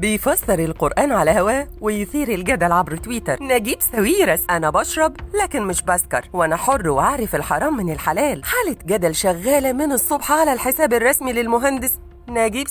بيفسر القرآن على هواه ويثير الجدل عبر تويتر. نجيب ساويرس: أنا بشرب لكن مش بسكر، وأنا حر وعارف الحرام من الحلال. حالة جدل شغالة من الصبح على الحساب الرسمي للمهندس نجيب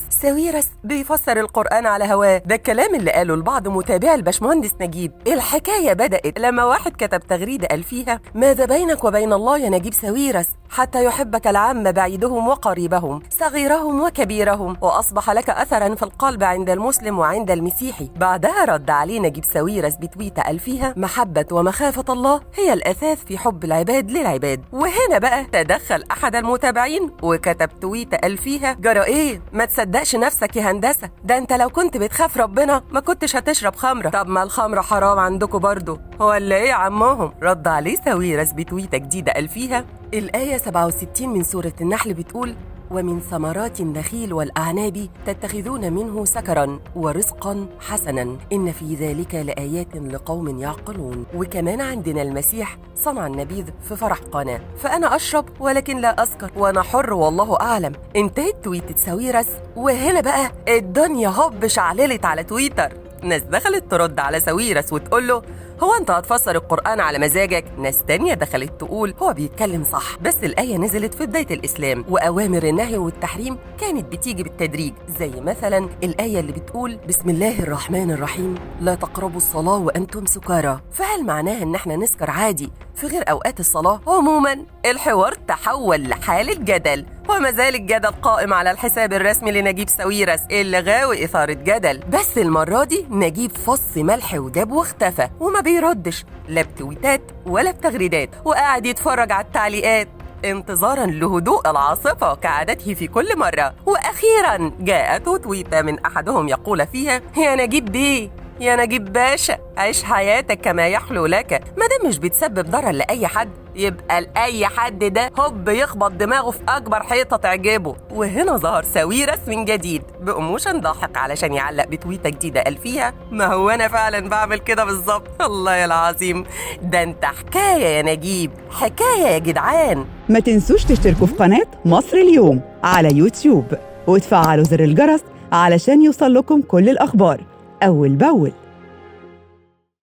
ساويرس بيفسر القرآن على هواه. ده الكلام اللي قاله لبعض متابعي الباشمهندس نجيب. الحكاية بدأت لما واحد كتب تغريدة قال فيها: ماذا بينك وبين الله يا نجيب ساويرس حتى يحبك العام بعيدهم وقريبهم صغيرهم وكبيرهم، وأصبح لك أثرا في القلب عند المسلم وعند المسيحي. بعدها رد عليه نجيب ساويرس بتويتة قال فيها: محبة ومخافة الله هي الأساس في حب العباد للعباد. وهنا بقى تدخل أحد المتابعين وكتب تويتة قال فيها: جرى ايه؟ ما تصدقش نفسك يا هندسة، ده انت لو كنت بتخاف ربنا ما كنتش هتشرب خمرة. طب ما الخمرة حرام عندكم برضو ولا ايه يا عمهم؟ رد عليه ساويرس بتويتة جديدة قال فيها: الآية 67 من سورة النحل بتقول: ومن ثمرات النخيل والأعناب تتخذون منه سكرا ورزقا حسنا إن في ذلك لآيات لقوم يعقلون. وكمان عندنا المسيح صنع النبيذ في فرح قناة، فأنا أشرب ولكن لا أسكر وأنا حر والله أعلم. انتهت تويتة ساويرس. وهنا بقى الدنيا هوب شعللت على تويتر. ناس دخلت ترد على ساويرس وتقول له: هو انت هتفسر القرآن على مزاجك؟ ناس تانية دخلت تقول: هو بيتكلم صح، بس الآية نزلت في بداية الإسلام وأوامر النهي والتحريم كانت بتيجي بالتدريج، زي مثلا الآية اللي بتقول: بسم الله الرحمن الرحيم لا تقربوا الصلاة وأنتم سكارى. فهل معناها إن احنا نسكر عادي في غير أوقات الصلاة؟ عموما الحوار تحول لحالة جدل، وما زال الجدل قائم على الحساب الرسمي لنجيب ساويرس اللي غاوي إثارة جدل. بس المرة دي نجيب فص ملح وداب واختفى وما بيردش لا بتويتات ولا بتغريدات، وقاعد يتفرج على التعليقات انتظارا لهدوء العاصفة كعادته في كل مرة. وأخيرا جاءته تويتة من أحدهم يقول فيها: يا نجيب بيه، يا نجيب باشا، عيش حياتك كما يحلو لك. ما دام مش بتسبب ضرر لأي حد يبقى لأي حد ده هوب يخبط دماغه في أكبر حيطة تعجبه. وهنا ظهر ساويرس من جديد بأموشن ضاحك علشان يعلق بتويتة جديدة قال فيها: ما هو أنا فعلا بعمل كده بالظبط. الله يا العظيم، ده انت حكاية يا نجيب، حكاية يا جدعان. ما تنسوش تشتركوا في قناة مصر اليوم على يوتيوب وتفعلوا زر الجرس علشان يوصل لكم كل الأخبار أول بأول.